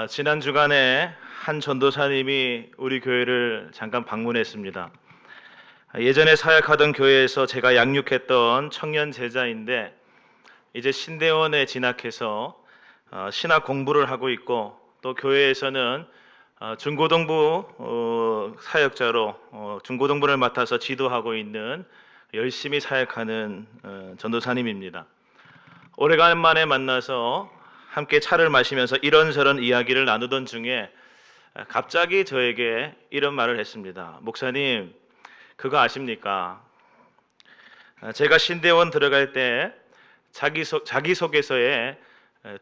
지난 주간에 한 전도사님이 우리 교회를 잠깐 방문했습니다. 예전에 사역하던 교회에서 제가 양육했던 청년 제자인데 이제 신대원에 진학해서 신학 공부를 하고 있고, 또 교회에서는 중고등부 사역자로 중고등부를 맡아서 지도하고 있는 열심히 사역하는 전도사님입니다. 오래간만에 만나서 함께 차를 마시면서 이런저런 이야기를 나누던 중에 갑자기 저에게 이런 말을 했습니다. 목사님, 그거 아십니까? 제가 신대원 들어갈 때 자기소개서에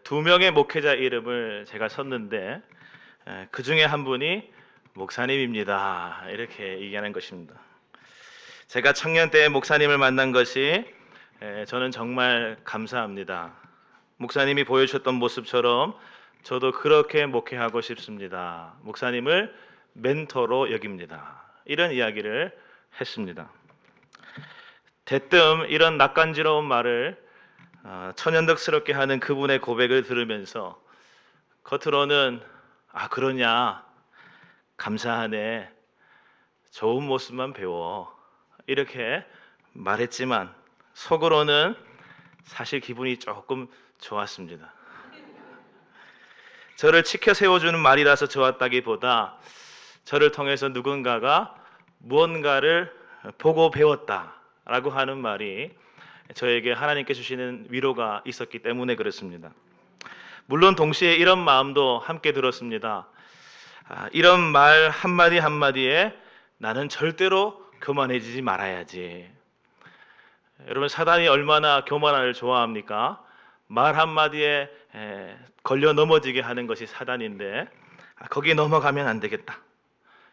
2명의 목회자 이름을 제가 썼는데 그 중에 한 분이 목사님입니다. 이렇게 얘기하는 것입니다. 제가 청년 때 목사님을 만난 것이 저는 정말 감사합니다. 목사님이 보여주셨던 모습처럼 저도 그렇게 목회하고 싶습니다. 목사님을 멘토로 여깁니다. 이런 이야기를 했습니다. 대뜸 이런 낯간지러운 말을 천연덕스럽게 하는 그분의 고백을 들으면서 겉으로는 그러냐, 감사하네, 좋은 모습만 배워, 이렇게 말했지만 속으로는 사실 기분이 조금 좋았습니다. 저를 치켜 세워주는 말이라서 좋았다기보다 저를 통해서 누군가가 무언가를 보고 배웠다라고 하는 말이 저에게 하나님께 주시는 위로가 있었기 때문에 그렇습니다. 물론 동시에 이런 마음도 함께 들었습니다. 이런 말 한마디 한마디에 나는 절대로 교만해지지 말아야지. 여러분, 사단이 얼마나 교만을 좋아합니까? 말 한마디에 걸려 넘어지게 하는 것이 사단인데 거기 넘어가면 안 되겠다.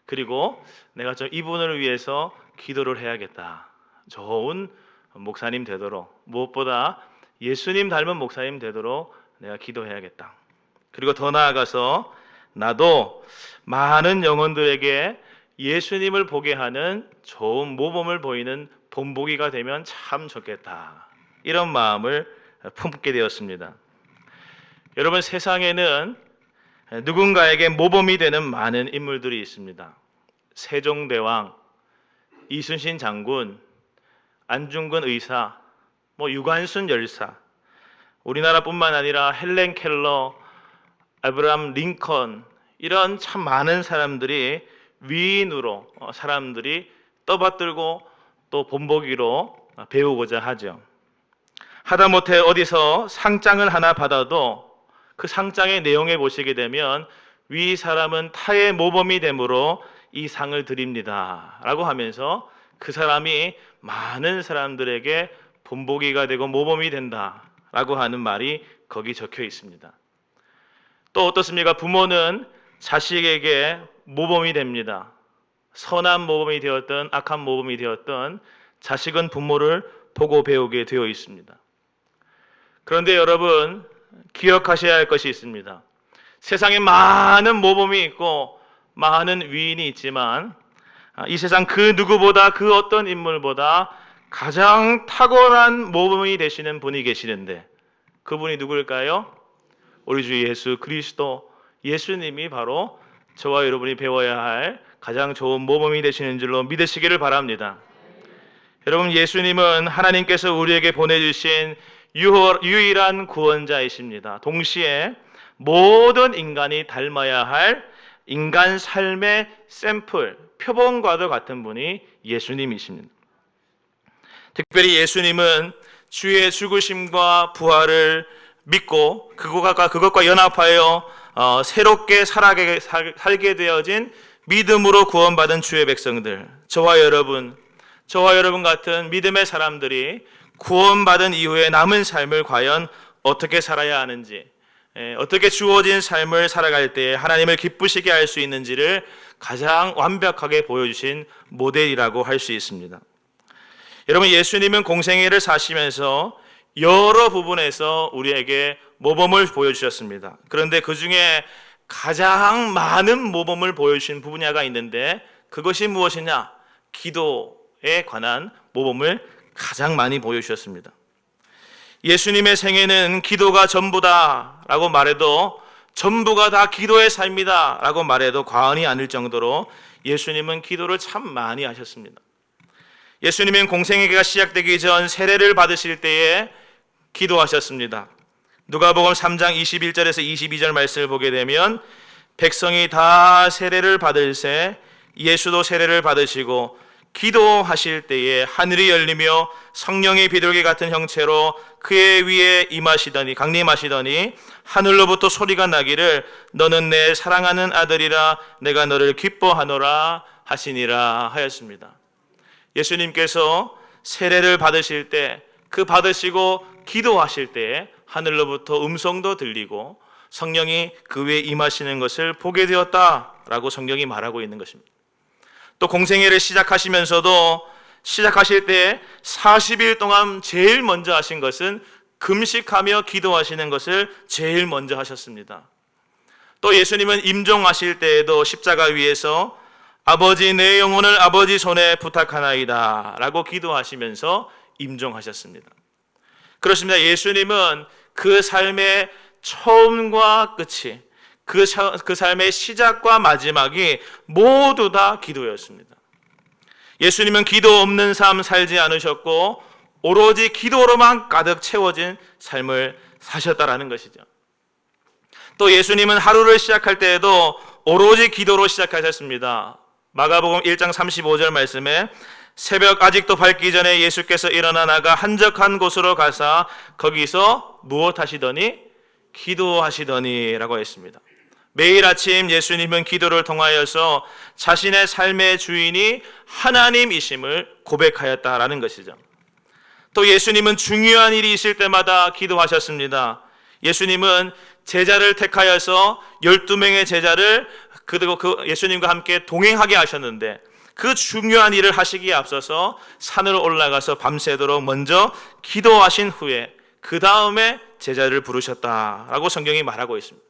그리고 내가 좀 이분을 위해서 기도를 해야겠다. 좋은 목사님 되도록, 무엇보다 예수님 닮은 목사님 되도록 내가 기도해야겠다. 그리고 더 나아가서 나도 많은 영혼들에게 예수님을 보게 하는 좋은 모범을 보이는 본보기가 되면 참 좋겠다. 이런 마음을 품게 되었습니다. 여러분, 세상에는 누군가에게 모범이 되는 많은 인물들이 있습니다. 세종대왕, 이순신 장군, 안중근 의사, 유관순 열사, 우리나라뿐만 아니라 헬렌 켈러, 아브라함 링컨, 이런 참 많은 사람들이 위인으로 사람들이 떠받들고 또 본보기로 배우고자 하죠. 하다못해 어디서 상장을 하나 받아도 그 상장의 내용에 보시게 되면 위 사람은 타의 모범이 되므로 이 상을 드립니다 라고 하면서 그 사람이 많은 사람들에게 본보기가 되고 모범이 된다 라고 하는 말이 거기 적혀 있습니다. 또 어떻습니까? 부모는 자식에게 모범이 됩니다. 선한 모범이 되었든 악한 모범이 되었든 자식은 부모를 보고 배우게 되어 있습니다. 그런데 여러분, 기억하셔야 할 것이 있습니다. 세상에 많은 모범이 있고 많은 위인이 있지만 이 세상 그 누구보다, 그 어떤 인물보다 가장 탁월한 모범이 되시는 분이 계시는데 그분이 누구일까요? 우리 주 예수 그리스도, 예수님이 바로 저와 여러분이 배워야 할 가장 좋은 모범이 되시는 줄로 믿으시기를 바랍니다. 여러분, 예수님은 하나님께서 우리에게 보내주신 유일한 구원자이십니다. 동시에 모든 인간이 닮아야 할 인간 삶의 샘플, 표본과도 같은 분이 예수님이십니다. 특별히 예수님은 주의 죽으심과 부활을 믿고 그것과 연합하여 새롭게 살게 되어진 믿음으로 구원받은 주의 백성들, 저와 여러분 같은 믿음의 사람들이 구원받은 이후에 남은 삶을 과연 어떻게 살아야 하는지, 어떻게 주어진 삶을 살아갈 때 하나님을 기쁘시게 할 수 있는지를 가장 완벽하게 보여주신 모델이라고 할 수 있습니다. 여러분, 예수님은 공생애를 사시면서 여러 부분에서 우리에게 모범을 보여주셨습니다. 그런데 그 중에 가장 많은 모범을 보여주신 분야가 있는데 그것이 무엇이냐? 기도에 관한 모범을 가장 많이 보여주셨습니다. 예수님의 생애는 기도가 전부다 라고 말해도 전부가 다 기도의 삶이다 라고 말해도 과언이 아닐 정도로 예수님은 기도를 참 많이 하셨습니다. 예수님은 공생애가 시작되기 전 세례를 받으실 때에 기도하셨습니다. 누가복음 3장 21절에서 22절 말씀을 보게 되면 백성이 다 세례를 받을새 예수도 세례를 받으시고 기도하실 때에 하늘이 열리며 성령의 비둘기 같은 형체로 그의 위에 임하시더니 강림하시더니 하늘로부터 소리가 나기를 너는 내 사랑하는 아들이라 내가 너를 기뻐하노라 하시니라 하였습니다. 예수님께서 세례를 받으실 때 그 받으시고 기도하실 때에 하늘로부터 음성도 들리고 성령이 그 위에 임하시는 것을 보게 되었다라고 성경이 말하고 있는 것입니다. 또 공생애를 시작하시면서도 시작하실 때 40일 동안 제일 먼저 하신 것은 금식하며 기도하시는 것을 제일 먼저 하셨습니다. 또 예수님은 임종하실 때에도 십자가 위에서 아버지 내 영혼을 아버지 손에 부탁하나이다 라고 기도하시면서 임종하셨습니다. 그렇습니다. 예수님은 그 삶의 처음과 끝이 그 삶의 시작과 마지막이 모두 다 기도였습니다. 예수님은 기도 없는 삶 살지 않으셨고 오로지 기도로만 가득 채워진 삶을 사셨다라는 것이죠. 또 예수님은 하루를 시작할 때에도 오로지 기도로 시작하셨습니다. 마가복음 1장 35절 말씀에 새벽 아직도 밝기 전에 예수께서 일어나 나가 한적한 곳으로 가사 거기서 무엇 하시더니 기도하시더니 라고 했습니다. 매일 아침 예수님은 기도를 통하여서 자신의 삶의 주인이 하나님이심을 고백하였다라는 것이죠. 또 예수님은 중요한 일이 있을 때마다 기도하셨습니다. 예수님은 제자를 택하여서 12명의 제자를 그리고 예수님과 함께 동행하게 하셨는데 그 중요한 일을 하시기에 앞서서 산으로 올라가서 밤새도록 먼저 기도하신 후에 그 다음에 제자를 부르셨다라고 성경이 말하고 있습니다.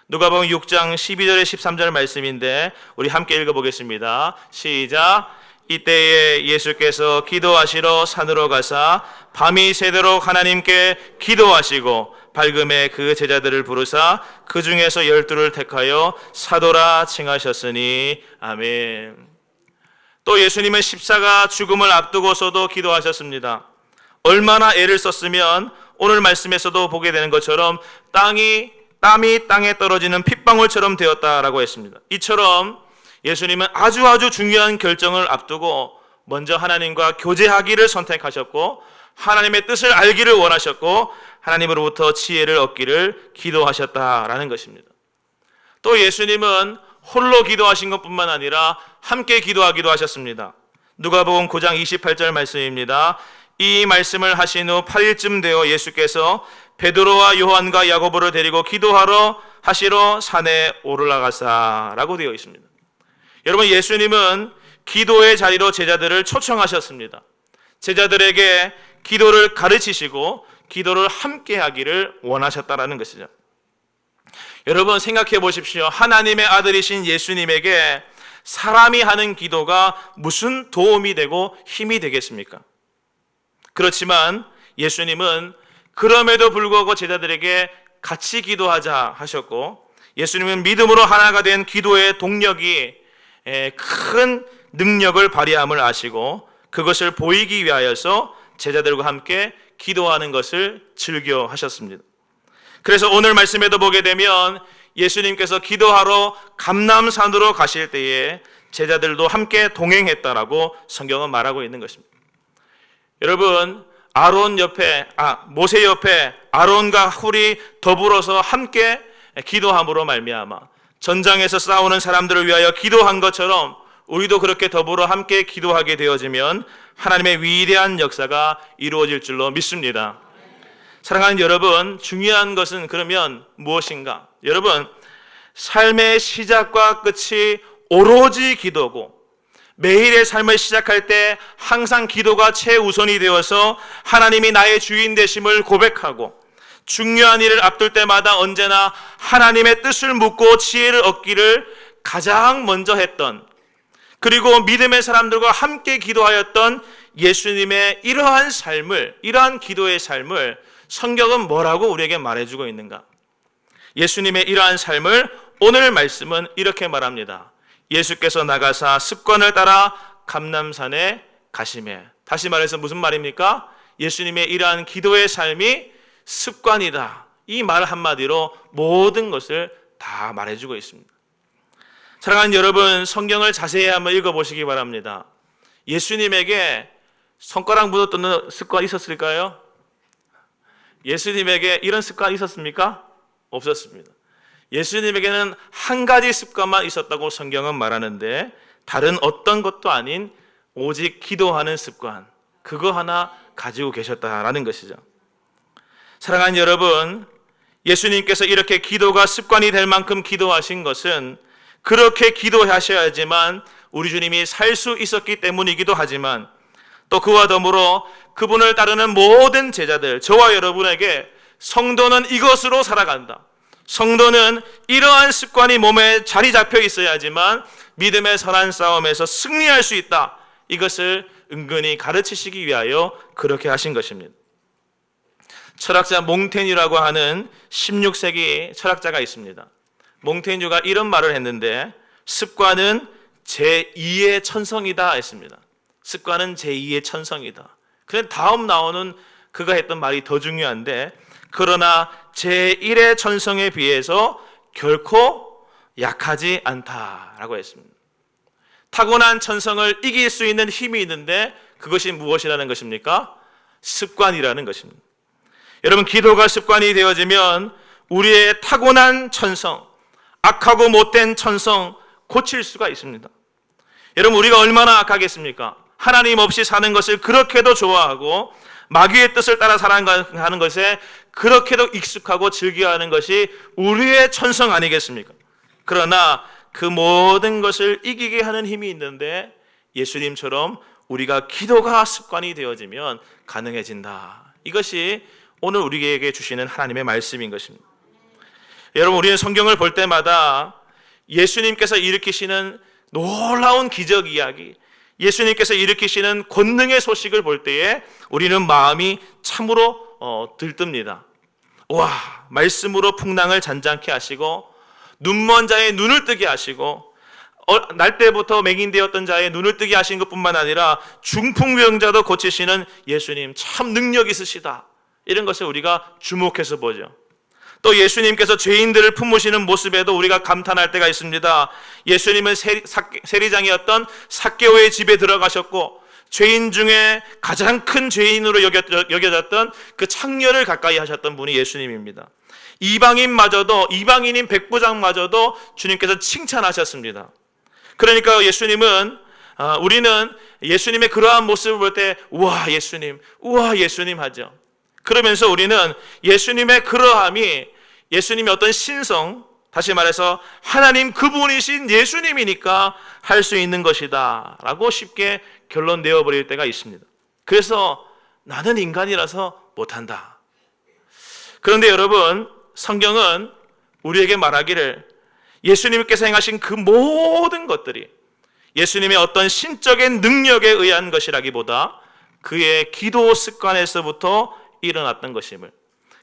누가복음 6장 12절에 13절 말씀인데 우리 함께 읽어보겠습니다. 시작. 이때에 예수께서 기도하시러 산으로 가사 밤이 새도록 하나님께 기도하시고 밝음에 그 제자들을 부르사 그 중에서 12를 택하여 사도라 칭하셨으니 아멘. 또 예수님은 십자가 죽음을 앞두고서도 기도하셨습니다. 얼마나 애를 썼으면 오늘 말씀에서도 보게 되는 것처럼 땀이 땅에 떨어지는 핏방울처럼 되었다라고 했습니다. 이처럼 예수님은 아주 중요한 결정을 앞두고 먼저 하나님과 교제하기를 선택하셨고 하나님의 뜻을 알기를 원하셨고 하나님으로부터 지혜를 얻기를 기도하셨다라는 것입니다. 또 예수님은 홀로 기도하신 것뿐만 아니라 함께 기도하기도 하셨습니다. 누가복음 9장 28절 말씀입니다. 이 말씀을 하신 후 8일쯤 되어 예수께서 베드로와 요한과 야고보를 데리고 기도하러 하시러 산에 올라가사라고 되어 있습니다. 여러분, 예수님은 기도의 자리로 제자들을 초청하셨습니다. 제자들에게 기도를 가르치시고 기도를 함께 하기를 원하셨다라는 것이죠. 여러분, 생각해 보십시오. 하나님의 아들이신 예수님에게 사람이 하는 기도가 무슨 도움이 되고 힘이 되겠습니까? 그렇지만 예수님은 그럼에도 불구하고 제자들에게 같이 기도하자 하셨고 예수님은 믿음으로 하나가 된 기도의 동력이 큰 능력을 발휘함을 아시고 그것을 보이기 위하여서 제자들과 함께 기도하는 것을 즐겨 하셨습니다. 그래서 오늘 말씀에도 보게 되면 예수님께서 기도하러 감람산으로 가실 때에 제자들도 함께 동행했다라고 성경은 말하고 있는 것입니다. 여러분, 모세 옆에 아론과 훌이 더불어서 함께 기도함으로 말미암아 전장에서 싸우는 사람들을 위하여 기도한 것처럼 우리도 그렇게 더불어 함께 기도하게 되어지면 하나님의 위대한 역사가 이루어질 줄로 믿습니다. 사랑하는 여러분, 중요한 것은 그러면 무엇인가? 여러분, 삶의 시작과 끝이 오로지 기도고 매일의 삶을 시작할 때 항상 기도가 최우선이 되어서 하나님이 나의 주인 되심을 고백하고 중요한 일을 앞둘 때마다 언제나 하나님의 뜻을 묻고 지혜를 얻기를 가장 먼저 했던, 그리고 믿음의 사람들과 함께 기도하였던 예수님의 이러한 기도의 삶을 성경은 뭐라고 우리에게 말해주고 있는가? 예수님의 이러한 삶을 오늘 말씀은 이렇게 말합니다. 예수께서 나가사 습관을 따라 감람산에 가시매. 다시 말해서 무슨 말입니까? 예수님의 이러한 기도의 삶이 습관이다. 이 말 한마디로 모든 것을 다 말해주고 있습니다. 사랑하는 여러분, 성경을 자세히 한번 읽어보시기 바랍니다. 예수님에게 손가락 묻어뜯는 습관 있었을까요? 예수님에게 이런 습관 있었습니까? 없었습니다. 예수님에게는 한 가지 습관만 있었다고 성경은 말하는데 다른 어떤 것도 아닌 오직 기도하는 습관, 그거 하나 가지고 계셨다라는 것이죠. 사랑하는 여러분, 예수님께서 이렇게 기도가 습관이 될 만큼 기도하신 것은 그렇게 기도하셔야지만 우리 주님이 살 수 있었기 때문이기도 하지만 또 그와 더불어 그분을 따르는 모든 제자들, 저와 여러분에게 성도는 이것으로 살아간다. 성도는 이러한 습관이 몸에 자리 잡혀 있어야지만 믿음의 선한 싸움에서 승리할 수 있다. 이것을 은근히 가르치시기 위하여 그렇게 하신 것입니다. 철학자 몽테뉴라고 하는 16세기 철학자가 있습니다. 몽테뉴가 이런 말을 했는데 습관은 제2의 천성이다 했습니다. 습관은 제2의 천성이다. 그런데 다음 나오는 그가 했던 말이 더 중요한데 그러나 제1의 천성에 비해서 결코 약하지 않다라고 했습니다. 타고난 천성을 이길 수 있는 힘이 있는데 그것이 무엇이라는 것입니까? 습관이라는 것입니다. 여러분, 기도가 습관이 되어지면 우리의 타고난 천성, 악하고 못된 천성 고칠 수가 있습니다. 여러분, 우리가 얼마나 악하겠습니까? 하나님 없이 사는 것을 그렇게도 좋아하고 마귀의 뜻을 따라 살아가는 것에 그렇게도 익숙하고 즐겨하는 것이 우리의 천성 아니겠습니까? 그러나 그 모든 것을 이기게 하는 힘이 있는데 예수님처럼 우리가 기도가 습관이 되어지면 가능해진다. 이것이 오늘 우리에게 주시는 하나님의 말씀인 것입니다. 여러분, 우리는 성경을 볼 때마다 예수님께서 일으키시는 놀라운 기적 이야기, 예수님께서 일으키시는 권능의 소식을 볼 때에 우리는 마음이 참으로 들뜹니다. 와, 말씀으로 풍랑을 잔잔케 하시고 눈먼 자의 눈을 뜨게 하시고 날 때부터 맹인되었던 자의 눈을 뜨게 하신 것뿐만 아니라 중풍병자도 고치시는 예수님 참 능력 있으시다. 이런 것을 우리가 주목해서 보죠. 또 예수님께서 죄인들을 품으시는 모습에도 우리가 감탄할 때가 있습니다. 예수님은 세리장이었던 삭개오의 집에 들어가셨고 죄인 중에 가장 큰 죄인으로 여겨졌던 그 창녀를 가까이 하셨던 분이 예수님입니다. 이방인인 백부장마저도 주님께서 칭찬하셨습니다. 그러니까 우리는 예수님의 그러한 모습을 볼 때 우와 예수님 하죠. 그러면서 우리는 예수님의 그러함이 예수님의 어떤 신성, 다시 말해서 하나님 그분이신 예수님이니까 할 수 있는 것이다 라고 쉽게 결론 내어버릴 때가 있습니다. 그래서 나는 인간이라서 못한다. 그런데 여러분, 성경은 우리에게 말하기를 예수님께서 행하신 그 모든 것들이 예수님의 어떤 신적인 능력에 의한 것이라기보다 그의 기도 습관에서부터 일어났던 것임을,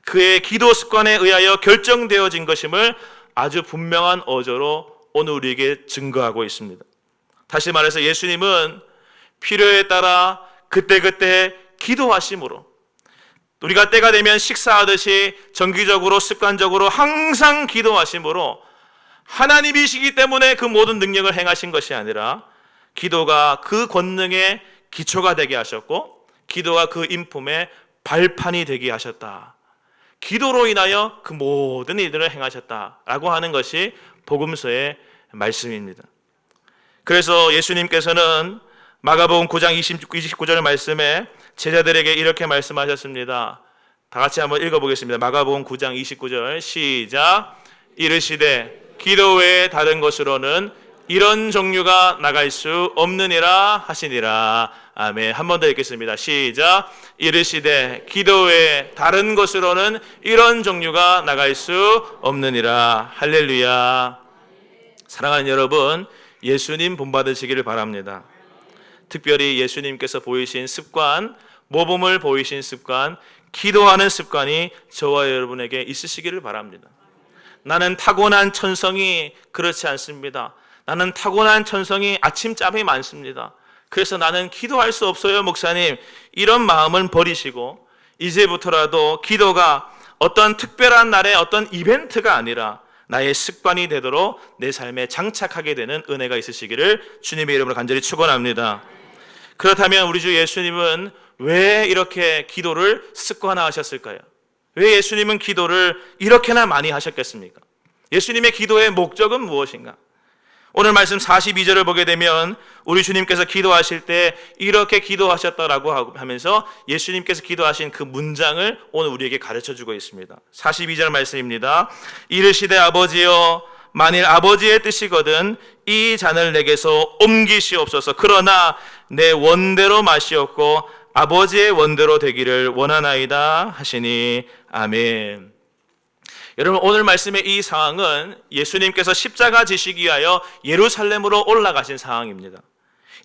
그의 기도 습관에 의하여 결정되어진 것임을 아주 분명한 어조로 오늘 우리에게 증거하고 있습니다. 다시 말해서 예수님은 필요에 따라 그때그때 기도하심으로 우리가 때가 되면 식사하듯이 정기적으로 습관적으로 항상 기도하심으로 하나님이시기 때문에 그 모든 능력을 행하신 것이 아니라 기도가 그 권능의 기초가 되게 하셨고 기도가 그 인품의 발판이 되게 하셨다. 기도로 인하여 그 모든 일들을 행하셨다라고 하는 것이 복음서의 말씀입니다. 그래서 예수님께서는 마가복음 9장 29절 말씀에 제자들에게 이렇게 말씀하셨습니다. 다 같이 한번 읽어보겠습니다. 마가복음 9장 29절 시작. 이르시되 기도 외에 다른 것으로는 이런 종류가 나갈 수 없느니라 하시니라. 아멘. 한 번 더 읽겠습니다. 시작. 이르시되 기도 외에 다른 것으로는 이런 종류가 나갈 수 없느니라. 할렐루야. 사랑하는 여러분, 예수님 본받으시기를 바랍니다. 특별히 예수님께서 보이신 습관, 모범을 보이신 습관, 기도하는 습관이 저와 여러분에게 있으시기를 바랍니다. 나는 타고난 천성이 그렇지 않습니다. 나는 타고난 천성이 아침잠이 많습니다. 그래서 나는 기도할 수 없어요, 목사님. 이런 마음은 버리시고 이제부터라도 기도가 어떤 특별한 날의 어떤 이벤트가 아니라 나의 습관이 되도록 내 삶에 장착하게 되는 은혜가 있으시기를 주님의 이름으로 간절히 축원합니다. 그렇다면 우리 주 예수님은 왜 이렇게 기도를 습관화하셨을까요? 왜 예수님은 기도를 이렇게나 많이 하셨겠습니까? 예수님의 기도의 목적은 무엇인가? 오늘 말씀 42절을 보게 되면 우리 주님께서 기도하실 때 이렇게 기도하셨다라고 하면서 예수님께서 기도하신 그 문장을 오늘 우리에게 가르쳐주고 있습니다. 42절 말씀입니다. 이르시되 아버지여 만일 아버지의 뜻이거든 이 잔을 내게서 옮기시옵소서. 그러나 내 원대로 마시옵고 아버지의 원대로 되기를 원하나이다 하시니 아멘. 여러분, 오늘 말씀의 이 상황은 예수님께서 십자가 지시기 위하여 예루살렘으로 올라가신 상황입니다.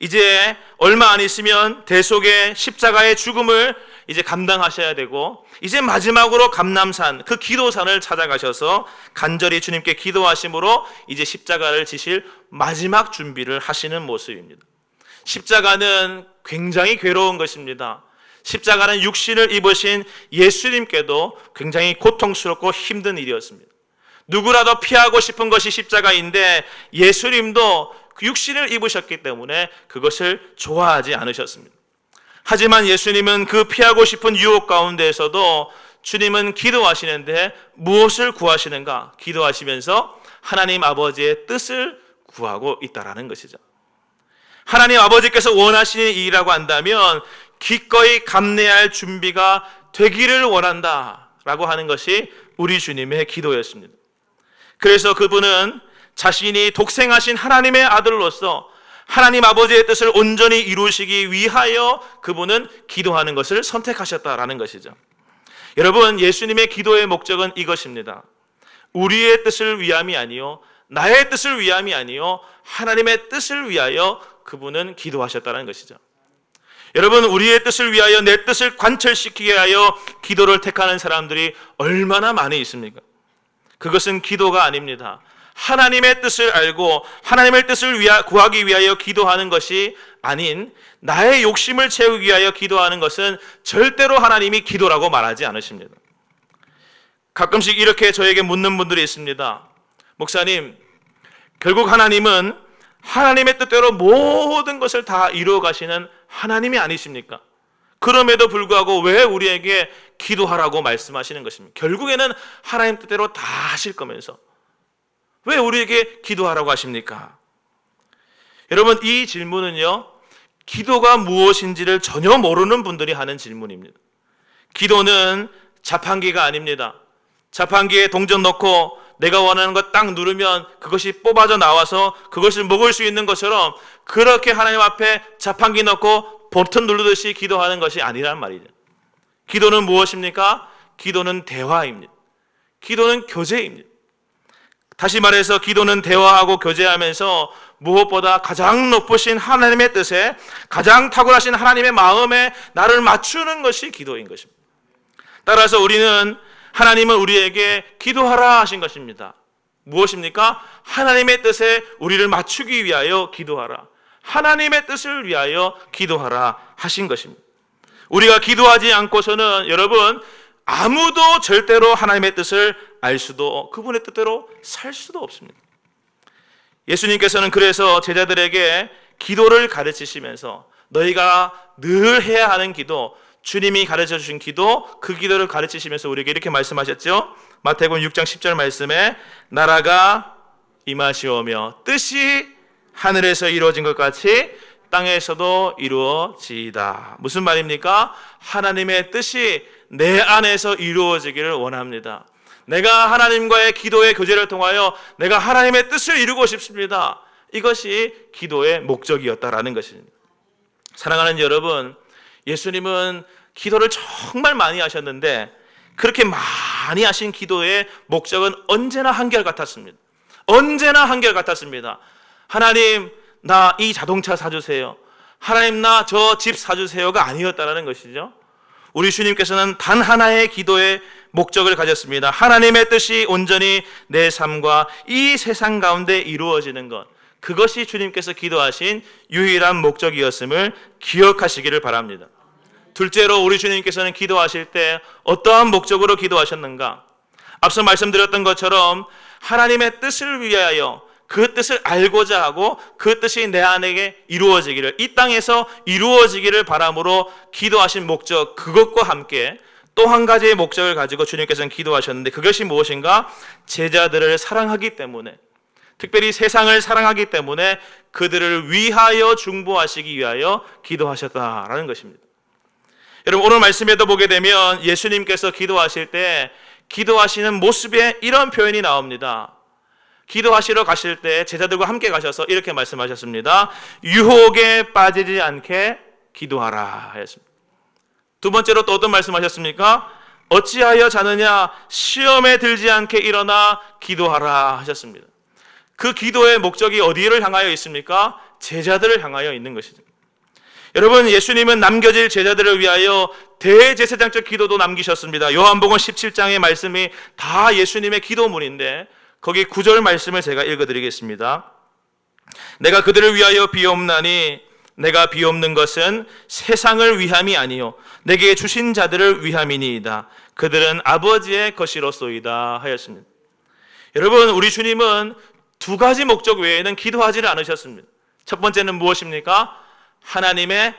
이제 얼마 안 있으면 대속의 십자가의 죽음을 이제 감당하셔야 되고, 이제 마지막으로 감람산, 그 기도산을 찾아가셔서 간절히 주님께 기도하심으로 이제 십자가를 지실 마지막 준비를 하시는 모습입니다. 십자가는 굉장히 괴로운 것입니다. 십자가는 육신을 입으신 예수님께도 굉장히 고통스럽고 힘든 일이었습니다. 누구라도 피하고 싶은 것이 십자가인데 예수님도 육신을 입으셨기 때문에 그것을 좋아하지 않으셨습니다. 하지만 예수님은 그 피하고 싶은 유혹 가운데에서도 주님은 기도하시는데 무엇을 구하시는가? 기도하시면서 하나님 아버지의 뜻을 구하고 있다라는 것이죠. 하나님 아버지께서 원하시는 일이라고 한다면 기꺼이 감내할 준비가 되기를 원한다라고 하는 것이 우리 주님의 기도였습니다. 그래서 그분은 자신이 독생하신 하나님의 아들로서 하나님 아버지의 뜻을 온전히 이루시기 위하여 그분은 기도하는 것을 선택하셨다라는 것이죠. 여러분, 예수님의 기도의 목적은 이것입니다. 우리의 뜻을 위함이 아니요 나의 뜻을 위함이 아니요 하나님의 뜻을 위하여 그분은 기도하셨다는 것이죠. 여러분, 우리의 뜻을 위하여 내 뜻을 관철시키게 하여 기도를 택하는 사람들이 얼마나 많이 있습니까? 그것은 기도가 아닙니다. 하나님의 뜻을 알고 하나님의 뜻을 구하기 위하여 기도하는 것이 아닌 나의 욕심을 채우기 위하여 기도하는 것은 절대로 하나님이 기도라고 말하지 않으십니다. 가끔씩 이렇게 저에게 묻는 분들이 있습니다. 목사님, 결국 하나님은 하나님의 뜻대로 모든 것을 다 이루어 가시는 하나님이 아니십니까? 그럼에도 불구하고 왜 우리에게 기도하라고 말씀하시는 것입니까? 결국에는 하나님 뜻대로 다 하실 거면서 왜 우리에게 기도하라고 하십니까? 여러분, 이 질문은요, 기도가 무엇인지를 전혀 모르는 분들이 하는 질문입니다. 기도는 자판기가 아닙니다. 자판기에 동전 넣고 내가 원하는 거 딱 누르면 그것이 뽑아져 나와서 그것을 먹을 수 있는 것처럼 그렇게 하나님 앞에 자판기 넣고 버튼 누르듯이 기도하는 것이 아니란 말이죠. 기도는 무엇입니까? 기도는 대화입니다. 기도는 교제입니다. 다시 말해서 기도는 대화하고 교제하면서 무엇보다 가장 높으신 하나님의 뜻에, 가장 탁월하신 하나님의 마음에 나를 맞추는 것이 기도인 것입니다. 따라서 하나님은 우리에게 기도하라 하신 것입니다. 무엇입니까? 하나님의 뜻에 우리를 맞추기 위하여 기도하라. 하나님의 뜻을 위하여 기도하라 하신 것입니다. 우리가 기도하지 않고서는 여러분, 아무도 절대로 하나님의 뜻을 알 수도, 그분의 뜻대로 살 수도 없습니다. 예수님께서는 그래서 제자들에게 기도를 가르치시면서 너희가 늘 해야 하는 기도, 주님이 가르쳐 주신 기도, 그 기도를 가르치시면서 우리에게 이렇게 말씀하셨죠. 마태복음 6장 10절 말씀에 나라가 임하시오며 뜻이 하늘에서 이루어진 것 같이 땅에서도 이루어지이다. 무슨 말입니까? 하나님의 뜻이 내 안에서 이루어지기를 원합니다. 내가 하나님과의 기도의 교제를 통하여 내가 하나님의 뜻을 이루고 싶습니다. 이것이 기도의 목적이었다라는 것입니다. 사랑하는 여러분, 예수님은 기도를 정말 많이 하셨는데 그렇게 많이 하신 기도의 목적은 언제나 한결같았습니다. 언제나 한결같았습니다. 하나님, 나 이 자동차 사주세요. 하나님, 나 저 집 사주세요가 아니었다라는 것이죠. 우리 주님께서는 단 하나의 기도의 목적을 가졌습니다. 하나님의 뜻이 온전히 내 삶과 이 세상 가운데 이루어지는 것, 그것이 주님께서 기도하신 유일한 목적이었음을 기억하시기를 바랍니다. 둘째로 우리 주님께서는 기도하실 때 어떠한 목적으로 기도하셨는가? 앞서 말씀드렸던 것처럼 하나님의 뜻을 위하여, 그 뜻을 알고자 하고 그 뜻이 내 안에 이루어지기를, 이 땅에서 이루어지기를 바람으로 기도하신 목적, 그것과 함께 또 한 가지의 목적을 가지고 주님께서는 기도하셨는데, 그것이 무엇인가? 제자들을 사랑하기 때문에, 특별히 세상을 사랑하기 때문에 그들을 위하여 중보하시기 위하여 기도하셨다라는 것입니다. 여러분, 오늘 말씀에도 보게 되면 예수님께서 기도하실 때 기도하시는 모습에 이런 표현이 나옵니다. 기도하시러 가실 때 제자들과 함께 가셔서 이렇게 말씀하셨습니다. 유혹에 빠지지 않게 기도하라 하였습니다. 두 번째로 또 어떤 말씀하셨습니까? 어찌하여 자느냐, 시험에 들지 않게 일어나 기도하라 하셨습니다. 그 기도의 목적이 어디를 향하여 있습니까? 제자들을 향하여 있는 것이죠. 여러분, 예수님은 남겨질 제자들을 위하여 대제사장적 기도도 남기셨습니다. 요한복음 17장의 말씀이 다 예수님의 기도문인데 거기 9절 말씀을 제가 읽어드리겠습니다. 내가 그들을 위하여 비옵나니 내가 비옵는 것은 세상을 위함이 아니요 내게 주신 자들을 위함이니이다. 그들은 아버지의 것이로소이다 하였습니다. 여러분, 우리 주님은 두 가지 목적 외에는 기도하지를 않으셨습니다. 첫 번째는 무엇입니까? 하나님의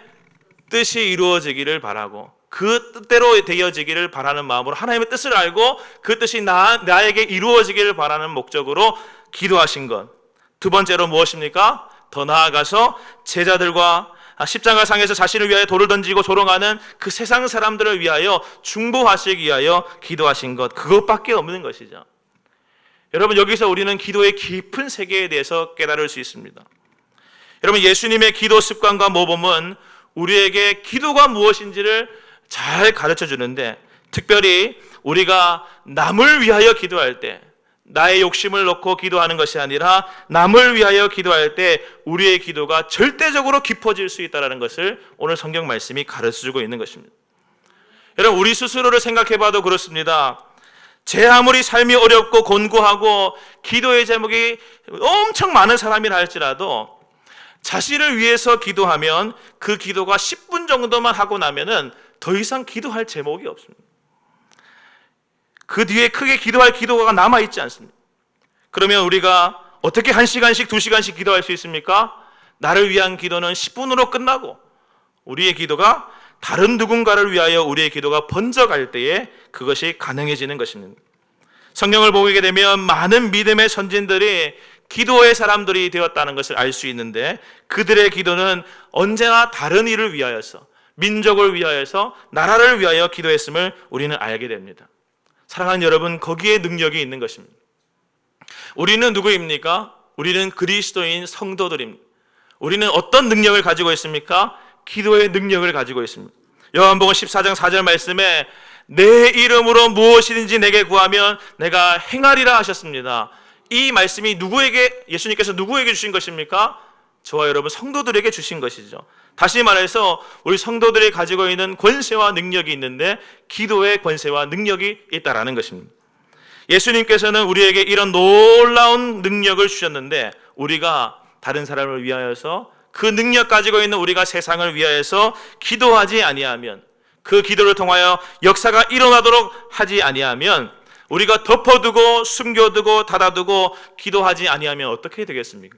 뜻이 이루어지기를 바라고 그 뜻대로 되어지기를 바라는 마음으로 하나님의 뜻을 알고 그 뜻이 나에게 이루어지기를 바라는 목적으로 기도하신 것. 두 번째로 무엇입니까? 더 나아가서 제자들과 십자가상에서 자신을 위하여 돌을 던지고 조롱하는 그 세상 사람들을 위하여 중보하시기 위하여 기도하신 것, 그것밖에 없는 것이죠. 여러분, 여기서 우리는 기도의 깊은 세계에 대해서 깨달을 수 있습니다. 여러분, 예수님의 기도 습관과 모범은 우리에게 기도가 무엇인지를 잘 가르쳐 주는데, 특별히 우리가 남을 위하여 기도할 때 나의 욕심을 놓고 기도하는 것이 아니라 남을 위하여 기도할 때 우리의 기도가 절대적으로 깊어질 수 있다는 것을 오늘 성경 말씀이 가르쳐 주고 있는 것입니다. 여러분, 우리 스스로를 생각해 봐도 그렇습니다. 제 아무리 삶이 어렵고 곤고하고 기도의 제목이 엄청 많은 사람이라 할지라도 자신을 위해서 기도하면 그 기도가 10분 정도만 하고 나면은 더 이상 기도할 제목이 없습니다. 그 뒤에 크게 기도할 기도가 남아있지 않습니다. 그러면 우리가 어떻게 1시간씩 2시간씩 기도할 수 있습니까? 나를 위한 기도는 10분으로 끝나고 우리의 기도가 다른 누군가를 위하여 우리의 기도가 번져갈 때에 그것이 가능해지는 것입니다. 성경을 보게 되면 많은 믿음의 선진들이 기도의 사람들이 되었다는 것을 알 수 있는데, 그들의 기도는 언제나 다른 일을 위하여서, 민족을 위하여서, 나라를 위하여 기도했음을 우리는 알게 됩니다. 사랑하는 여러분, 거기에 능력이 있는 것입니다. 우리는 누구입니까? 우리는 그리스도인 성도들입니다. 우리는 어떤 능력을 가지고 있습니까? 기도의 능력을 가지고 있습니다. 요한복음 14장 4절 말씀에 내 이름으로 무엇이든지 내게 구하면 내가 행하리라 하셨습니다. 이 말씀이 누구에게, 예수님께서 누구에게 주신 것입니까? 저와 여러분 성도들에게 주신 것이죠. 다시 말해서 우리 성도들이 가지고 있는 권세와 능력이 있는데 기도의 권세와 능력이 있다라는 것입니다. 예수님께서는 우리에게 이런 놀라운 능력을 주셨는데 우리가 다른 사람을 위하여서 그 능력 가지고 있는 우리가 세상을 위하여서 기도하지 아니하면, 그 기도를 통하여 역사가 일어나도록 하지 아니하면, 우리가 덮어두고 숨겨두고 닫아두고 기도하지 아니하면 어떻게 되겠습니까?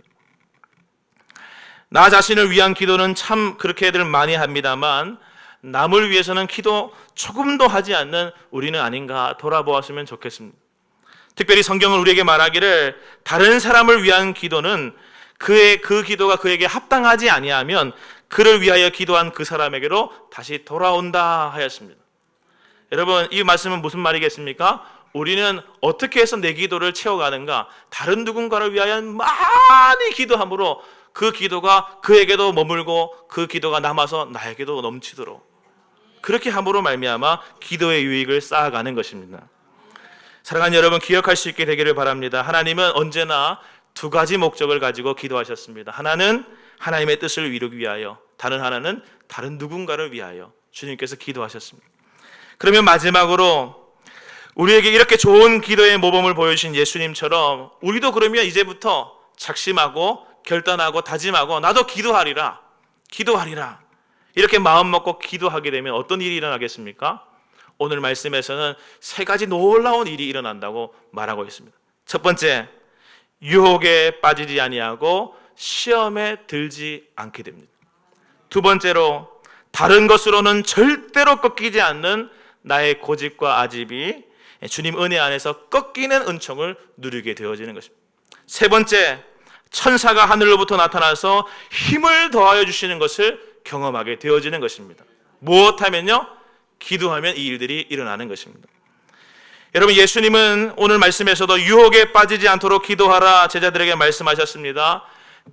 나 자신을 위한 기도는 참 그렇게들 많이 합니다만 남을 위해서는 기도 조금도 하지 않는 우리는 아닌가 돌아보았으면 좋겠습니다. 특별히 성경은 우리에게 말하기를 다른 사람을 위한 기도는 그 기도가 그에게 합당하지 아니하면 그를 위하여 기도한 그 사람에게로 다시 돌아온다 하였습니다. 여러분, 이 말씀은 무슨 말이겠습니까? 우리는 어떻게 해서 내 기도를 채워가는가? 다른 누군가를 위하여 많이 기도함으로 그 기도가 그에게도 머물고 그 기도가 남아서 나에게도 넘치도록, 그렇게 함으로 말미암아 기도의 유익을 쌓아가는 것입니다. 사랑하는 여러분, 기억할 수 있게 되기를 바랍니다. 하나님은 언제나 두 가지 목적을 가지고 기도하셨습니다. 하나는 하나님의 뜻을 이루기 위하여, 다른 하나는 다른 누군가를 위하여 주님께서 기도하셨습니다. 그러면 마지막으로 우리에게 이렇게 좋은 기도의 모범을 보여주신 예수님처럼 우리도 그러면 이제부터 작심하고 결단하고 다짐하고 나도 기도하리라 이렇게 마음 먹고 기도하게 되면 어떤 일이 일어나겠습니까? 오늘 말씀에서는 세 가지 놀라운 일이 일어난다고 말하고 있습니다. 첫 번째, 유혹에 빠지지 아니하고 시험에 들지 않게 됩니다. 두 번째로, 다른 것으로는 절대로 꺾이지 않는 나의 고집과 아집이 주님 은혜 안에서 꺾이는 은총을 누리게 되어지는 것입니다. 세 번째, 천사가 하늘로부터 나타나서 힘을 더하여 주시는 것을 경험하게 되어지는 것입니다. 무엇하면요? 기도하면 이 일들이 일어나는 것입니다. 여러분, 예수님은 오늘 말씀에서도 유혹에 빠지지 않도록 기도하라 제자들에게 말씀하셨습니다.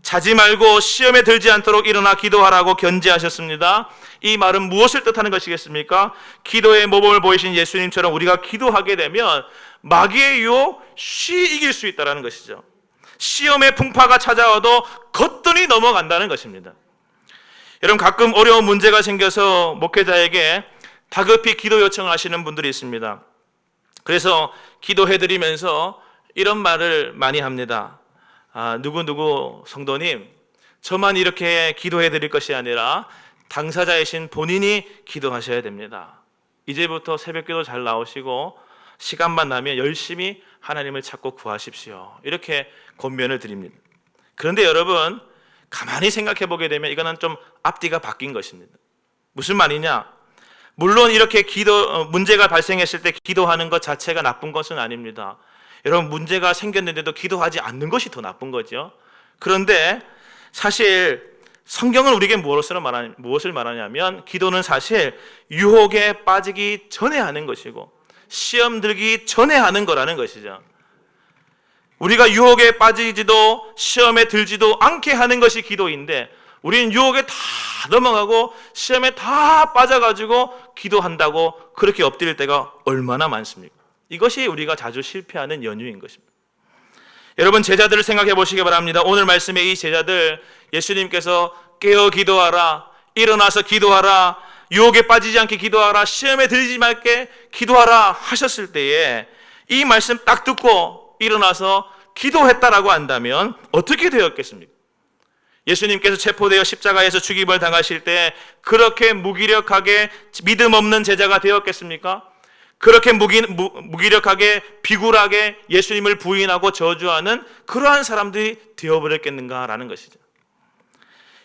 자지 말고 시험에 들지 않도록 일어나 기도하라고 견지하셨습니다. 이 말은 무엇을 뜻하는 것이겠습니까? 기도의 모범을 보이신 예수님처럼 우리가 기도하게 되면 마귀의 유혹 쉬이 이길 수 있다는 것이죠. 시험의 풍파가 찾아와도 거뜬히 넘어간다는 것입니다. 여러분, 가끔 어려운 문제가 생겨서 목회자에게 다급히 기도 요청을 하시는 분들이 있습니다. 그래서 기도해드리면서 이런 말을 많이 합니다. 누구누구 성도님, 저만 이렇게 기도해드릴 것이 아니라 당사자이신 본인이 기도하셔야 됩니다. 이제부터 새벽기도 잘 나오시고 시간만 나면 열심히 하나님을 찾고 구하십시오. 이렇게 권면을 드립니다. 그런데 여러분, 가만히 생각해 보게 되면 이거는 좀 앞뒤가 바뀐 것입니다. 무슨 말이냐? 물론 이렇게 문제가 발생했을 때 기도하는 것 자체가 나쁜 것은 아닙니다. 여러분, 문제가 생겼는데도 기도하지 않는 것이 더 나쁜 거죠. 그런데 사실 성경은 우리에게 무엇을 말하냐면 기도는 사실 유혹에 빠지기 전에 하는 것이고 시험 들기 전에 하는 거라는 것이죠. 우리가 유혹에 빠지지도 시험에 들지도 않게 하는 것이 기도인데 우리는 유혹에 다 넘어가고 시험에 다 빠져가지고 기도한다고 그렇게 엎드릴 때가 얼마나 많습니까? 이것이 우리가 자주 실패하는 연유인 것입니다. 여러분, 제자들을 생각해 보시기 바랍니다. 오늘 말씀의 이 제자들, 예수님께서 깨어 기도하라, 일어나서 기도하라, 유혹에 빠지지 않게 기도하라, 시험에 들지 말게 기도하라 하셨을 때에 이 말씀 딱 듣고 일어나서 기도했다라고 한다면 어떻게 되었겠습니까? 예수님께서 체포되어 십자가에서 죽임을 당하실 때 그렇게 무기력하게 믿음 없는 제자가 되었겠습니까? 그렇게 무기력하게 비굴하게 예수님을 부인하고 저주하는 그러한 사람들이 되어버렸겠는가라는 것이죠.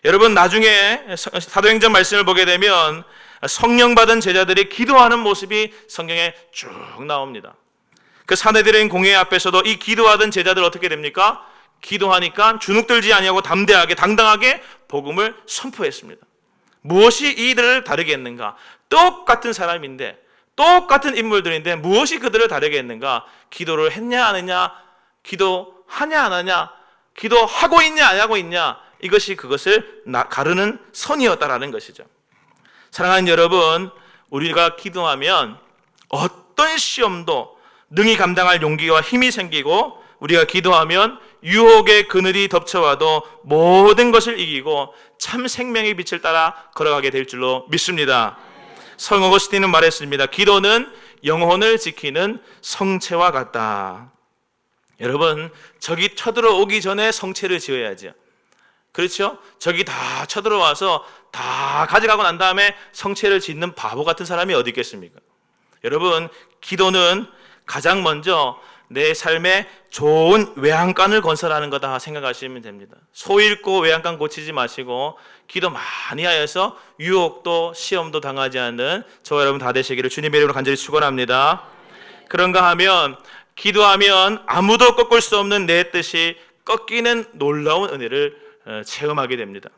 여러분, 나중에 사도행전 말씀을 보게 되면 성령 받은 제자들이 기도하는 모습이 성경에 쭉 나옵니다. 그 사내들의 공회 앞에서도 이 기도하던 제자들 어떻게 됩니까? 기도하니까 주눅들지 아니하고 담대하게 당당하게 복음을 선포했습니다. 무엇이 이들을 다르게 했는가? 똑같은 사람인데 똑같은 인물들인데 무엇이 그들을 다르게 했는가? 기도를 했냐 안 했냐? 기도하냐 안 하냐? 기도하고 있냐 안 하고 있냐? 이것이 그것을 가르는 선이었다라는 것이죠. 사랑하는 여러분, 우리가 기도하면 어떤 시험도 능히 감당할 용기와 힘이 생기고 우리가 기도하면 유혹의 그늘이 덮쳐와도 모든 것을 이기고 참 생명의 빛을 따라 걸어가게 될 줄로 믿습니다. 성 어거스틴은 말했습니다. 기도는 영혼을 지키는 성체와 같다. 여러분, 적이 쳐들어오기 전에 성체를 지어야죠. 그렇죠? 적이 다 쳐들어와서 다 가져가고 난 다음에 성체를 짓는 바보 같은 사람이 어디 있겠습니까? 여러분, 기도는 가장 먼저 내 삶에 좋은 외양간을 건설하는 거다 생각하시면 됩니다. 소 잃고 외양간 고치지 마시고 기도 많이 하여서 유혹도 시험도 당하지 않는 저와 여러분 다 되시기를 주님의 이름으로 간절히 축원합니다. 그런가 하면 기도하면 아무도 꺾을 수 없는 내 뜻이 꺾이는 놀라운 은혜를 체험하게 됩니다.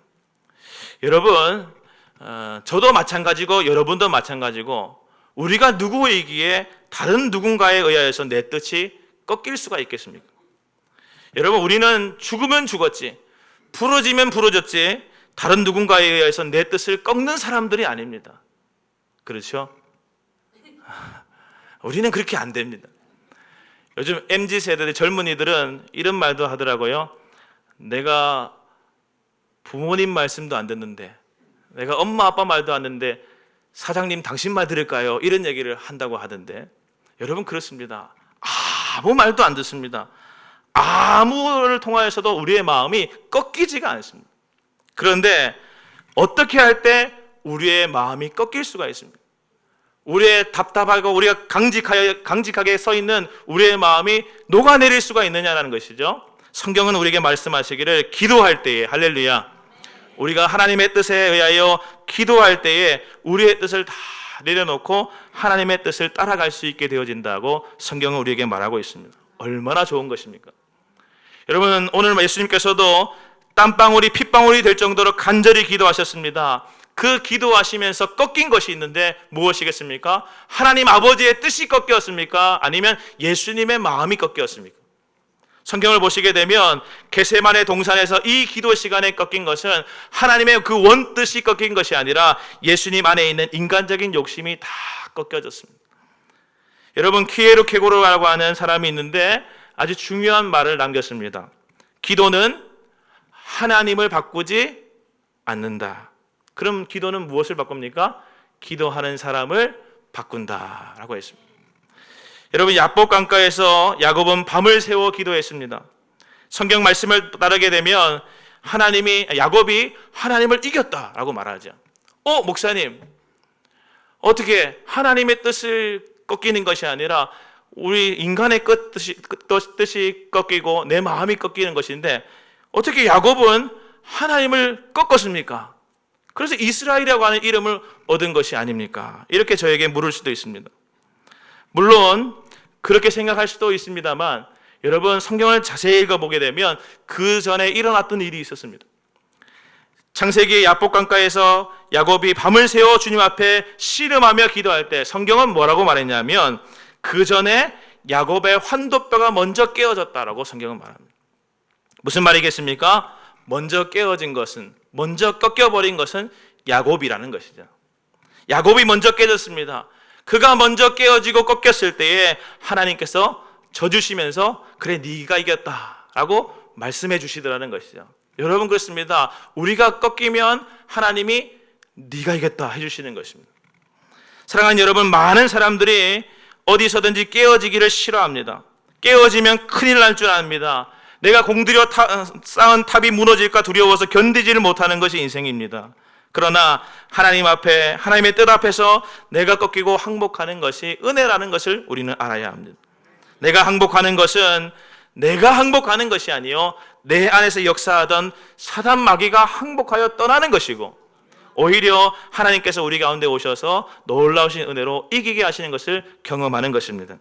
여러분, 저도 마찬가지고 여러분도 마찬가지고 우리가 누구이기에 다른 누군가에 의하여서 내 뜻이 꺾일 수가 있겠습니까? 여러분, 우리는 죽으면 죽었지, 부러지면 부러졌지, 다른 누군가에 의해서 내 뜻을 꺾는 사람들이 아닙니다. 그렇죠? 우리는 그렇게 안 됩니다. 요즘 MZ세대의 젊은이들은 이런 말도 하더라고요. 내가 부모님 말씀도 안 듣는데, 내가 엄마 아빠 말도 안 듣는데 사장님 당신 말 들을까요? 이런 얘기를 한다고 하던데, 여러분 그렇습니다. 아무 말도 안 듣습니다. 아무를 통하여서도 우리의 마음이 꺾이지가 않습니다. 그런데 어떻게 할 때 우리의 마음이 꺾일 수가 있습니까? 우리의 답답하고 우리가 강직하게 서 있는 우리의 마음이 녹아내릴 수가 있느냐라는 것이죠. 성경은 우리에게 말씀하시기를 기도할 때에, 할렐루야, 우리가 하나님의 뜻에 의하여 기도할 때에 우리의 뜻을 다 내려놓고 하나님의 뜻을 따라갈 수 있게 되어진다고 성경은 우리에게 말하고 있습니다. 얼마나 좋은 것입니까? 여러분, 오늘 예수님께서도 땀방울이 핏방울이 될 정도로 간절히 기도하셨습니다. 그 기도하시면서 꺾인 것이 있는데 무엇이겠습니까? 하나님 아버지의 뜻이 꺾였습니까? 아니면 예수님의 마음이 꺾였습니까? 성경을 보시게 되면 겟세마네 동산에서 이 기도 시간에 꺾인 것은 하나님의 그 원뜻이 꺾인 것이 아니라 예수님 안에 있는 인간적인 욕심이 다 꺾여졌습니다. 여러분, 키에르케고르라고 하는 사람이 있는데 아주 중요한 말을 남겼습니다. 기도는 하나님을 바꾸지 않는다. 그럼 기도는 무엇을 바꿉니까? 기도하는 사람을 바꾼다라고 했습니다. 여러분, 야복 강가에서 야곱은 밤을 새워 기도했습니다. 성경 말씀을 따르게 되면 야곱이 하나님을 이겼다라고 말하죠. 목사님, 어떻게 하나님의 뜻을 꺾이는 것이 아니라 우리 인간의 뜻이 꺾이고 내 마음이 꺾이는 것인데 어떻게 야곱은 하나님을 꺾었습니까? 그래서 이스라엘이라고 하는 이름을 얻은 것이 아닙니까? 이렇게 저에게 물을 수도 있습니다. 물론 그렇게 생각할 수도 있습니다만, 여러분, 성경을 자세히 읽어보게 되면 그 전에 일어났던 일이 있었습니다. 창세기 야복 강가에서 야곱이 밤을 새워 주님 앞에 씨름하며 기도할 때 성경은 뭐라고 말했냐면, 그 전에 야곱의 환도뼈가 먼저 깨어졌다라고 성경은 말합니다. 무슨 말이겠습니까? 먼저 깨어진 것은, 먼저 꺾여버린 것은 야곱이라는 것이죠. 야곱이 먼저 깨졌습니다. 그가 먼저 깨어지고 꺾였을 때에 하나님께서 져주시면서 그래, 네가 이겼다라고 말씀해 주시더라는 것이죠. 여러분, 그렇습니다. 우리가 꺾이면 하나님이 네가 이겼다 해주시는 것입니다. 사랑하는 여러분, 많은 사람들이 어디서든지 깨어지기를 싫어합니다. 깨어지면 큰일 날 줄 압니다. 내가 공들여 쌓은 탑이 무너질까 두려워서 견디지를 못하는 것이 인생입니다. 그러나 하나님 앞에, 하나님의 뜻 앞에서 내가 꺾이고 항복하는 것이 은혜라는 것을 우리는 알아야 합니다. 내가 항복하는 것은 내가 항복하는 것이 아니요, 내 안에서 역사하던 사단 마귀가 항복하여 떠나는 것이고, 오히려 하나님께서 우리 가운데 오셔서 놀라우신 은혜로 이기게 하시는 것을 경험하는 것입니다.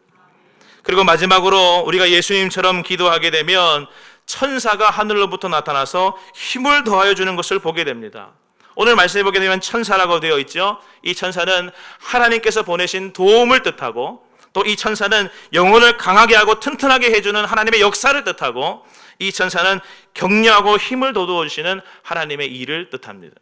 그리고 마지막으로 우리가 예수님처럼 기도하게 되면 천사가 하늘로부터 나타나서 힘을 더하여 주는 것을 보게 됩니다. 오늘 말씀해 보게 되면 천사라고 되어 있죠. 이 천사는 하나님께서 보내신 도움을 뜻하고, 또 이 천사는 영혼을 강하게 하고 튼튼하게 해주는 하나님의 역사를 뜻하고, 이 천사는 격려하고 힘을 돋워 주시는 하나님의 일을 뜻합니다.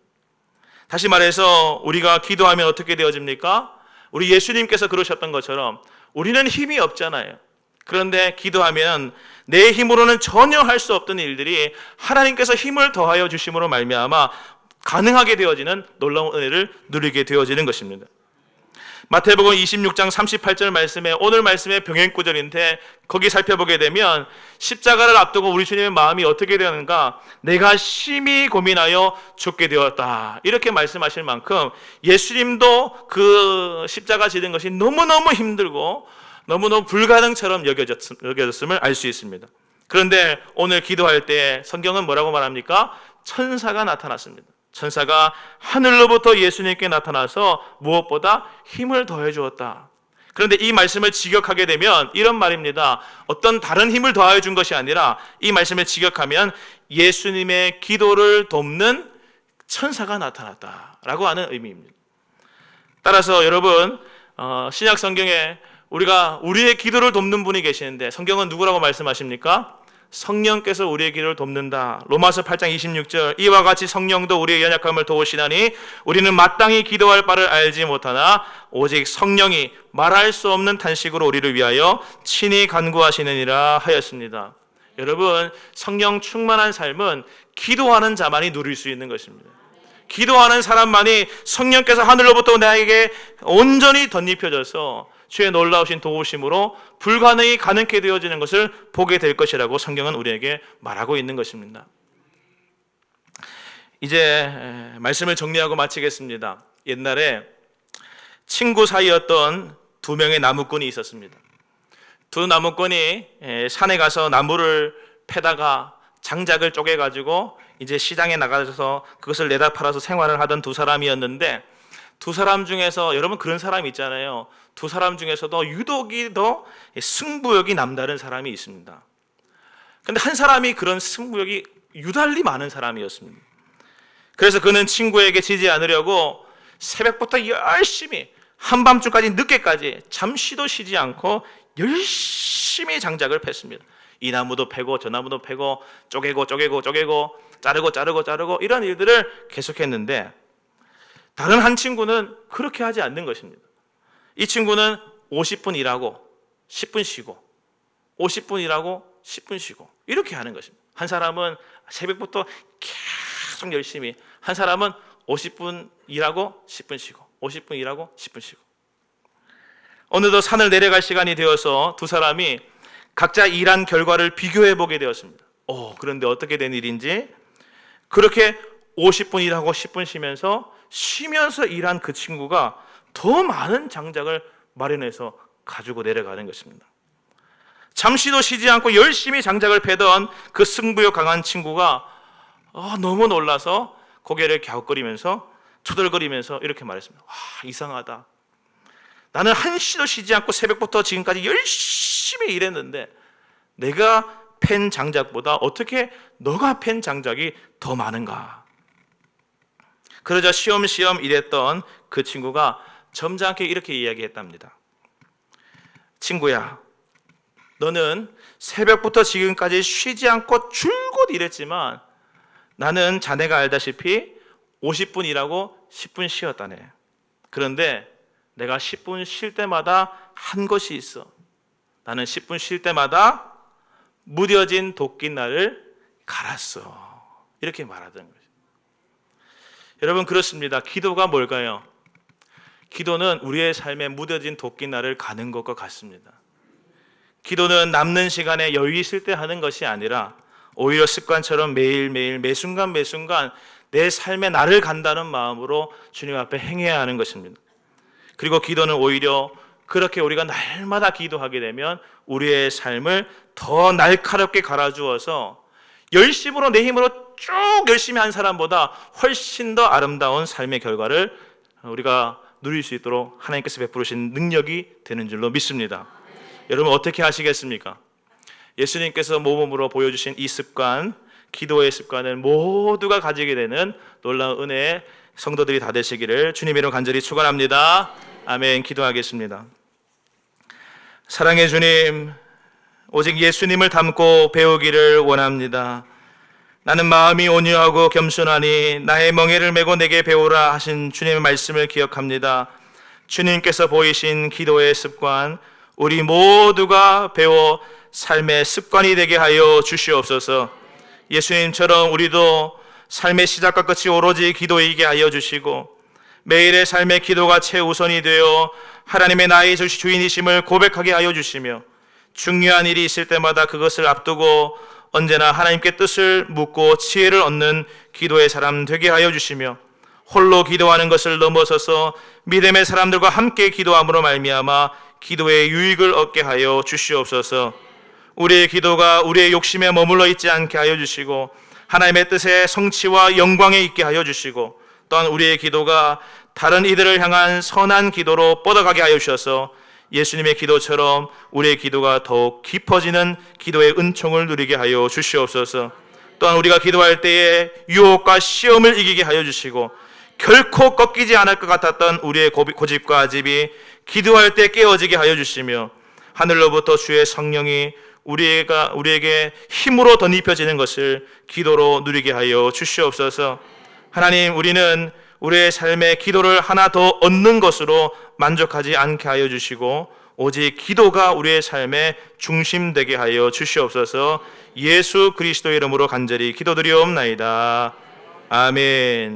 다시 말해서 우리가 기도하면 어떻게 되어집니까? 우리 예수님께서 그러셨던 것처럼 우리는 힘이 없잖아요. 그런데 기도하면 내 힘으로는 전혀 할 수 없던 일들이 하나님께서 힘을 더하여 주심으로 말미암아 가능하게 되어지는 놀라운 은혜를 누리게 되어지는 것입니다. 마태복음 26장 38절 말씀에, 오늘 말씀의 병행구절인데 거기 살펴보게 되면 십자가를 앞두고 우리 주님의 마음이 어떻게 되었는가? 내가 심히 고민하여 죽게 되었다, 이렇게 말씀하실 만큼 예수님도 그 십자가 지는 것이 너무너무 힘들고 너무너무 불가능처럼 여겨졌음을 알 수 있습니다. 그런데 오늘 기도할 때 성경은 뭐라고 말합니까? 천사가 나타났습니다. 천사가 하늘로부터 예수님께 나타나서 무엇보다 힘을 더해 주었다. 그런데 이 말씀을 직역하게 되면 이런 말입니다. 어떤 다른 힘을 더해 준 것이 아니라 이 말씀을 직역하면 예수님의 기도를 돕는 천사가 나타났다라고 하는 의미입니다. 따라서 여러분, 신약 성경에 우리의 기도를 돕는 분이 계시는데 성경은 누구라고 말씀하십니까? 성령께서 우리의 기도를 돕는다. 로마서 8장 26절, 이와 같이 성령도 우리의 연약함을 도우시나니 우리는 마땅히 기도할 바를 알지 못하나 오직 성령이 말할 수 없는 탄식으로 우리를 위하여 친히 간구하시느니라 하였습니다. 여러분, 성령 충만한 삶은 기도하는 자만이 누릴 수 있는 것입니다. 기도하는 사람만이 성령께서 하늘로부터 나에게 온전히 덧입혀져서 주의 놀라우신 도우심으로 불가능이 가능케 되어지는 것을 보게 될 것이라고 성경은 우리에게 말하고 있는 것입니다. 이제 말씀을 정리하고 마치겠습니다. 옛날에 친구 사이였던 두 명의 나무꾼이 있었습니다. 두 나무꾼이 산에 가서 나무를 패다가 장작을 쪼개가지고 이제 시장에 나가서 그것을 내다 팔아서 생활을 하던 두 사람이었는데, 두 사람 중에서 여러분 그런 사람이 있잖아요. 두 사람 중에서도 유독이 더 승부욕이 남다른 사람이 있습니다. 그런데 한 사람이 그런 승부욕이 유달리 많은 사람이었습니다. 그래서 그는 친구에게 지지 않으려고 새벽부터 열심히 한밤중까지 늦게까지 잠시도 쉬지 않고 열심히 장작을 팼습니다. 이 나무도 패고 저 나무도 패고 쪼개고 자르고 이런 일들을 계속했는데, 다른 한 친구는 그렇게 하지 않는 것입니다. 이 친구는 50분 일하고 10분 쉬고 50분 일하고 10분 쉬고 이렇게 하는 것입니다. 한 사람은 새벽부터 계속 열심히, 한 사람은 50분 일하고 10분 쉬고 50분 일하고 10분 쉬고. 어느덧 산을 내려갈 시간이 되어서 두 사람이 각자 일한 결과를 비교해 보게 되었습니다. 그런데 어떻게 된 일인지, 그렇게 50분 일하고 10분 쉬면서 일한 그 친구가 더 많은 장작을 마련해서 가지고 내려가는 것입니다. 잠시도 쉬지 않고 열심히 장작을 패던 그 승부욕 강한 친구가 너무 놀라서 고개를 갸웃거리면서 초들거리면서 이렇게 말했습니다. 이상하다. 나는 한시도 쉬지 않고 새벽부터 지금까지 열심히 일했는데 내가 팬 장작보다 어떻게 너가 팬 장작이 더 많은가? 그러자 쉬엄쉬엄 일했던 그 친구가 점잖게 이렇게 이야기했답니다. 친구야, 너는 새벽부터 지금까지 쉬지 않고 줄곧 일했지만 나는 자네가 알다시피 50분 일하고 10분 쉬었다네. 그런데 내가 10분 쉴 때마다 한 것이 있어. 나는 10분 쉴 때마다 무뎌진 도끼날을 갈았어. 이렇게 말하던 거죠. 여러분, 그렇습니다. 기도가 뭘까요? 기도는 우리의 삶에 무뎌진 도끼날을 가는 것과 같습니다. 기도는 남는 시간에 여유 있을 때 하는 것이 아니라 오히려 습관처럼 매일매일 매순간 내 삶에 나를 간다는 마음으로 주님 앞에 행해야 하는 것입니다. 그리고 기도는 오히려 그렇게 우리가 날마다 기도하게 되면 우리의 삶을 더 날카롭게 갈아주어서 열심으로 내 힘으로 쭉 열심히 한 사람보다 훨씬 더 아름다운 삶의 결과를 우리가 누릴 수 있도록 하나님께서 베푸신 능력이 되는 줄로 믿습니다. 여러분, 어떻게 하시겠습니까? 예수님께서 모범으로 보여주신 이 습관, 기도의 습관을 모두가 가지게 되는 놀라운 은혜의 성도들이 다 되시기를 주님의 이름으로 간절히 축원합니다. 아멘. 기도하겠습니다. 사랑의 주님, 오직 예수님을 닮고 배우기를 원합니다. 나는 마음이 온유하고 겸손하니 나의 멍에를 메고 내게 배우라 하신 주님의 말씀을 기억합니다. 주님께서 보이신 기도의 습관, 우리 모두가 배워 삶의 습관이 되게 하여 주시옵소서. 예수님처럼 우리도 삶의 시작과 끝이 오로지 기도이게 하여 주시고 매일의 삶의 기도가 최우선이 되어 하나님의 나의 주인이심을 고백하게 하여 주시며 중요한 일이 있을 때마다 그것을 앞두고 언제나 하나님께 뜻을 묻고 지혜를 얻는 기도의 사람 되게 하여 주시며 홀로 기도하는 것을 넘어서서 믿음의 사람들과 함께 기도함으로 말미암아 기도의 유익을 얻게 하여 주시옵소서. 우리의 기도가 우리의 욕심에 머물러 있지 않게 하여 주시고 하나님의 뜻의 성취와 영광에 있게 하여 주시고 또한 우리의 기도가 다른 이들을 향한 선한 기도로 뻗어가게 하여 주셔서 예수님의 기도처럼 우리의 기도가 더욱 깊어지는 기도의 은총을 누리게 하여 주시옵소서. 또한 우리가 기도할 때에 유혹과 시험을 이기게 하여 주시고 결코 꺾이지 않을 것 같았던 우리의 고집과 아집이 기도할 때 깨어지게 하여 주시며 하늘로부터 주의 성령이 우리에게 힘으로 덧입혀지는 것을 기도로 누리게 하여 주시옵소서. 하나님, 우리는 우리의 삶에 기도를 하나 더 얻는 것으로 만족하지 않게 하여 주시고 오직 기도가 우리의 삶의 중심 되게 하여 주시옵소서. 예수 그리스도의 이름으로 간절히 기도드리옵나이다. 아멘.